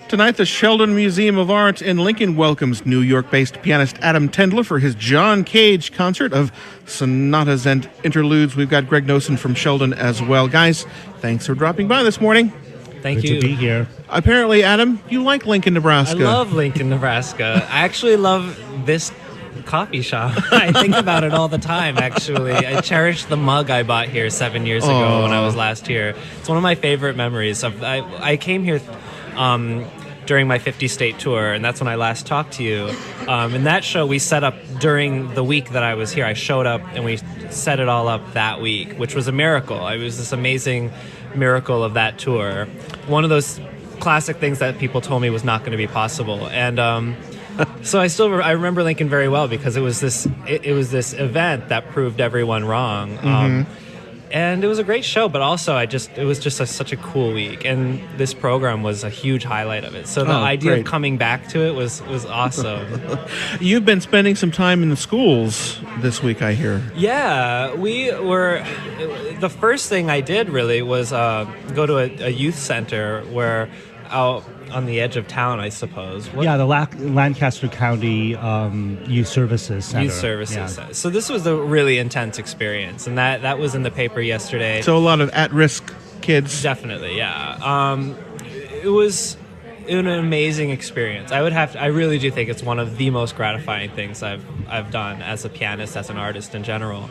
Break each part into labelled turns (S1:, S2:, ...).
S1: Tonight, the Sheldon Museum of Art in Lincoln welcomes New York-based pianist Adam Tendler for his John Cage concert of sonatas and interludes. We've got Greg Nosen from Sheldon as well. Guys, thanks for dropping by this morning.
S2: Thank you.
S3: Good to be here.
S1: Apparently, Adam, you like Lincoln, Nebraska.
S2: I love Lincoln, Nebraska. I actually love this coffee shop. I think about it all the time, actually. I cherish the mug I bought here 7 years ago when I was last here. It's one of my favorite memories. I came here during my 50-state tour, and that's when I last talked to you. And that show we set up during the week that I was here. I showed up, and we set it all up that week, which was a miracle. It was this amazing miracle of that tour. One of those classic things that people told me was not going to be possible. And so I remember Lincoln very well because it was this event that proved everyone wrong. And it was a great show, but also it was just such a cool week, and this program was a huge highlight of it. So the idea of coming back to it was awesome.
S1: You've been spending some time in the schools this week, I hear.
S2: Yeah, the first thing I did really was go to a youth center where out on the edge of town, I suppose.
S3: The Lancaster County Youth Services Center.
S2: Youth Services. Yeah. So this was a really intense experience, and that was in the paper yesterday.
S1: So a lot of at-risk kids.
S2: Definitely, yeah. It was an amazing experience. I really do think it's one of the most gratifying things I've done as a pianist, as an artist in general.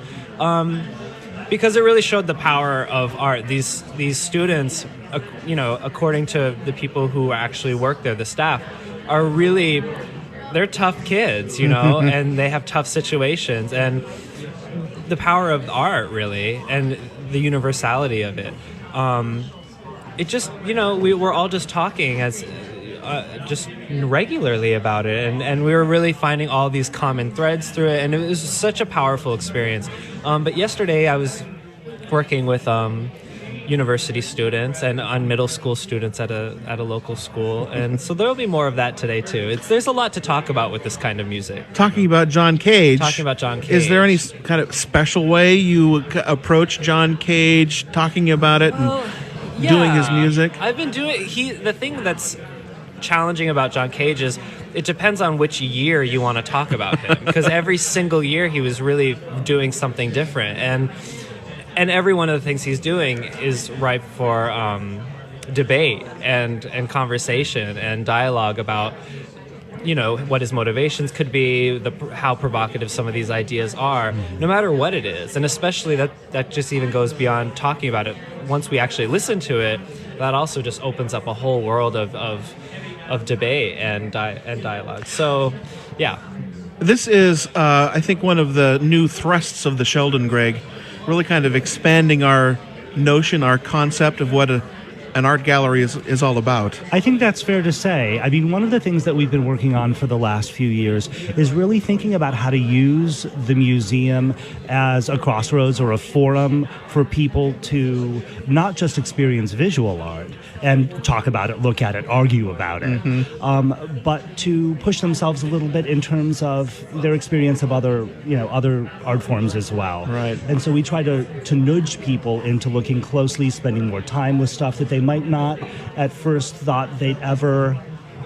S2: Because it really showed the power of art. These students, according to the people who actually work there, the staff, they're tough kids, and they have tough situations. And the power of art, really, and the universality of it. It just, we're all just talking as just regularly about it, and we were really finding all these common threads through it, and it was such a powerful experience. But yesterday I was working with university students and on middle school students at a local school, and so there'll be more of that today too. There's a lot to talk about with this kind of music.
S1: Talking about John Cage.
S2: Is
S1: there any kind of special way you approach John Cage, talking about it and doing his music?
S2: I've been doing the thing that's challenging about John Cage is it depends on which year you want to talk about him, because every single year he was really doing something different, and every one of the things he's doing is ripe for debate and conversation and dialogue about what his motivations could be, how provocative some of these ideas are, no matter what it is. And especially that just even goes beyond talking about it. Once we actually listen to it, that also just opens up a whole world of debate and dialogue. So, yeah.
S1: This is, I think, one of the new thrusts of the Sheldon, Greg, really kind of expanding our notion, our concept of what an art gallery is all about.
S3: I think that's fair to say. I mean, one of the things that we've been working on for the last few years is really thinking about how to use the museum as a crossroads or a forum for people to not just experience visual art and talk about it, look at it, argue about it, but to push themselves a little bit in terms of their experience of other art forms as well.
S1: Right.
S3: And so we try to nudge people into looking closely, spending more time with stuff that they might not at first thought they'd ever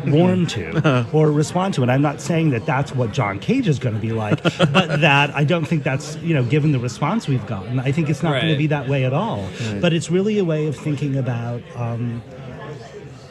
S3: warm to or respond to. And I'm not saying that that's what John Cage is going to be like, but that I don't think that's, given the response we've gotten, I think it's not going to be that way at all. Right. But it's really a way of thinking about,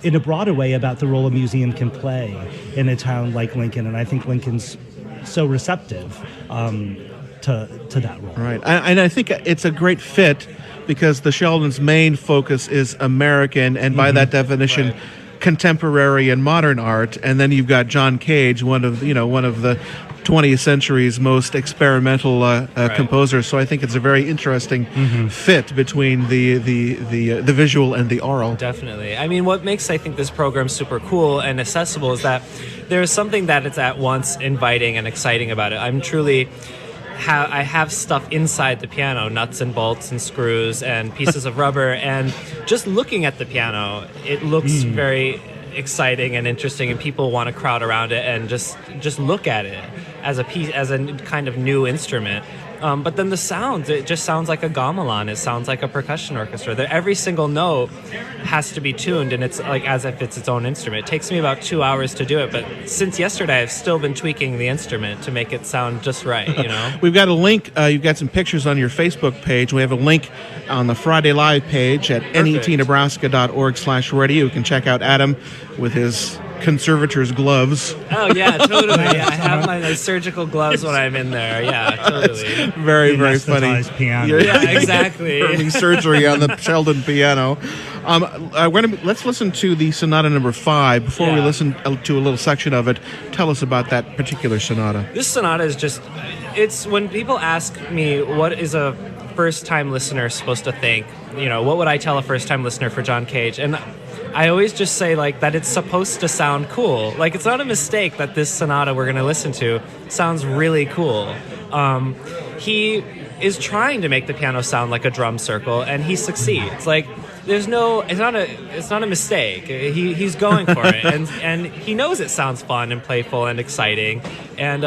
S3: in a broader way, about the role a museum can play in a town like Lincoln. And I think Lincoln's so receptive to that role.
S1: Right. And I think it's a great fit because the Sheldon's main focus is American, and by that definition, contemporary and modern art. And then you've got John Cage, one of the 20th century's most experimental composers. So I think it's a very interesting fit between the visual and the oral.
S2: Definitely. I mean, what makes, I think, this program super cool and accessible is that there's something that it's at once inviting and exciting about it. I have stuff inside the piano, nuts and bolts and screws and pieces of rubber, and just looking at the piano, it looks very exciting and interesting, and people want to crowd around it and just look at it as a piece, as a kind of new instrument. But then the sounds, it just sounds like a gamelan. It sounds like a percussion orchestra. Every single note has to be tuned, and it's like as if it's its own instrument. It takes me about 2 hours to do it, but since yesterday, I've still been tweaking the instrument to make it sound just right, you know?
S1: We've got a link. You've got some pictures on your Facebook page. We have a link on the Friday Live page at netnebraska.org/radio. You can check out Adam with his conservator's gloves.
S2: Oh, yeah, totally. Yeah, I have my surgical gloves when I'm in there. Yeah, totally.
S1: Very, very funny.
S3: Anesthetized piano.
S2: Yeah, exactly.
S1: Early surgery on the Sheldon piano. Let's listen to the Sonata Number 5. Before we listen to a little section of it, tell us about that particular sonata.
S2: This sonata is just, it's when people ask me what is a first-time listener supposed to think, you know, what would I tell a first-time listener for John Cage? And I always just say, like, that it's supposed to sound cool. Like, it's not a mistake that this sonata we're going to listen to sounds really cool. He is trying to make the piano sound like a drum circle, and he succeeds. Like, it's not a mistake. He's going for it, and he knows it sounds fun and playful and exciting. And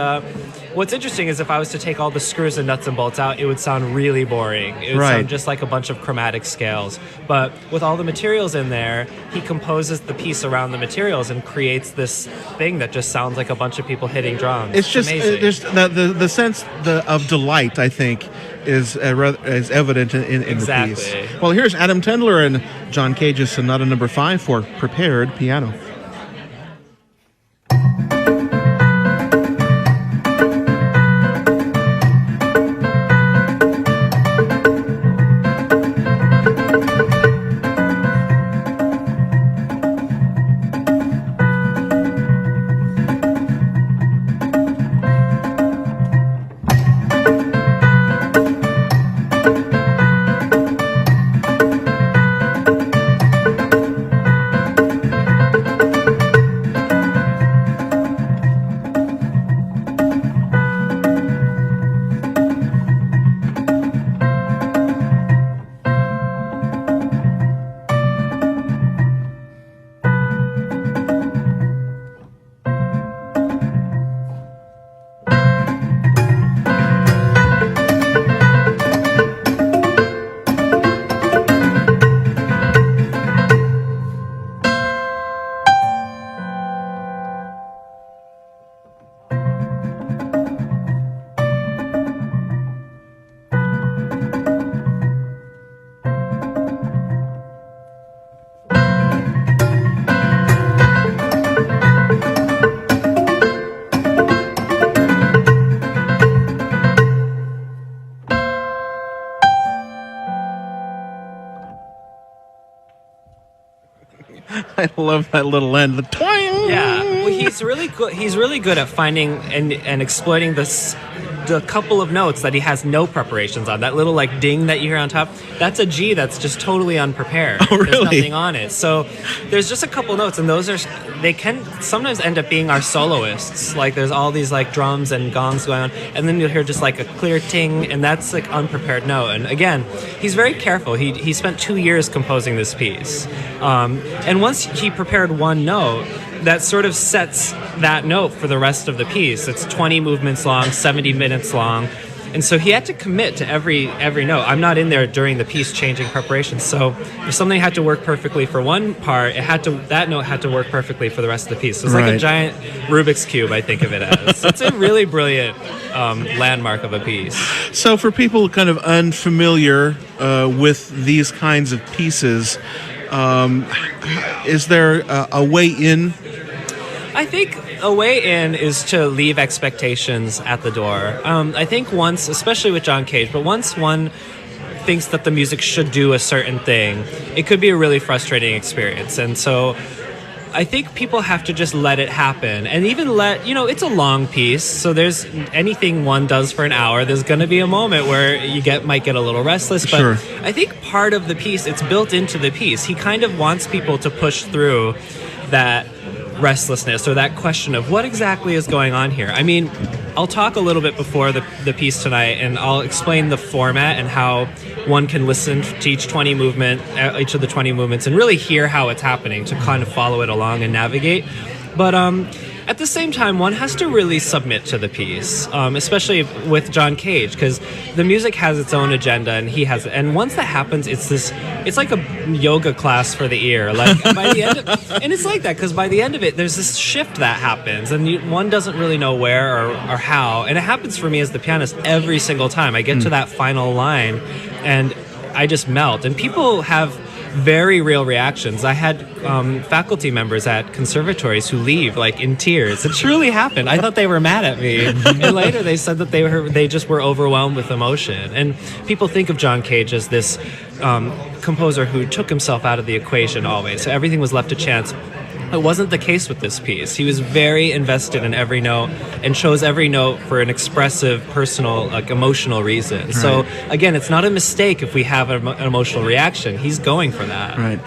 S2: what's interesting is if I was to take all the screws and nuts and bolts out, it would sound really boring. It would sound just like a bunch of chromatic scales. But with all the materials in there, he composes the piece around the materials and creates this thing that just sounds like a bunch of people hitting drums.
S1: It's just
S2: amazing.
S1: there's the sense of delight, I think, is evident in
S2: Exactly.
S1: the piece. Well, here's Adam Tendler and John Cage's Sonata Number 5 for prepared piano. I love that little end. The twang.
S2: Yeah, well, he's really good. He's really good at finding and exploiting the couple of notes that he has no preparations on. That little like ding that you hear on top, that's a G that's just totally unprepared.
S1: Oh, really?
S2: There's nothing on it. So there's just a couple notes, and they can sometimes end up being our soloists. Like there's all these like drums and gongs going on, and then you'll hear just like a clear ting, and that's like unprepared note. And again, he's very careful. He spent 2 years composing this piece, and once he prepared one note, that sort of sets that note for the rest of the piece. It's 20 movements long, 70 minutes long. And so he had to commit to every note. I'm not in there during the piece changing preparations. So if something had to work perfectly for one part, that note had to work perfectly for the rest of the piece. So it's like a giant Rubik's Cube, I think of it as. It's a really brilliant landmark of a piece.
S1: So for people kind of unfamiliar with these kinds of pieces, is there a way in?
S2: I think a way in is to leave expectations at the door. I think once, especially with John Cage, but once one thinks that the music should do a certain thing, it could be a really frustrating experience. And so I think people have to just let it happen, and even it's a long piece, so there's anything one does for an hour, there's going to be a moment where might get a little restless, but
S1: sure.
S2: I think part of the piece, it's built into the piece. He kind of wants people to push through that restlessness or that question of what exactly is going on here. I mean, I'll talk a little bit before the piece tonight, and I'll explain the format and how one can listen to each of the 20 movements and really hear how it's happening to kind of follow it along and navigate. But At the same time, one has to really submit to the piece, especially with John Cage, because the music has its own agenda, and he has it. And once that happens, it's like a yoga class for the ear. Like by the end, and it's like that because by the end of it, there's this shift that happens, and one doesn't really know where or how. And it happens for me as the pianist every single time I get to that final line, and I just melt. And people have very real reactions. I had faculty members at conservatories who leave like in tears. It truly happened. I thought they were mad at me, and later they said that they just were overwhelmed with emotion. And people think of John Cage as this composer who took himself out of the equation always. So everything was left to chance. It wasn't the case with this piece. He was very invested in every note and chose every note for an expressive, personal, like emotional reason. Right. So again, it's not a mistake if we have an emotional reaction. He's going for that.
S1: Right.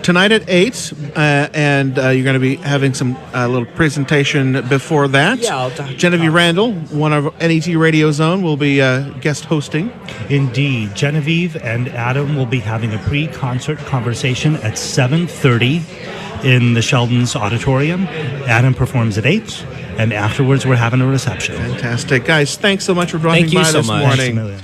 S1: Tonight at 8, and you're going to be having some little presentation before that.
S2: Yeah,
S1: Genevieve Randall, one of NET Radio Zone, will be guest hosting.
S3: Indeed. Genevieve and Adam will be having a pre-concert conversation at 7:30 in the Sheldon's auditorium. Adam performs at 8, and afterwards we're having a reception.
S1: Fantastic. Guys, thanks so much for dropping
S2: Thank you
S1: by
S2: so
S1: this
S2: much.
S1: morning.
S3: Thanks a million.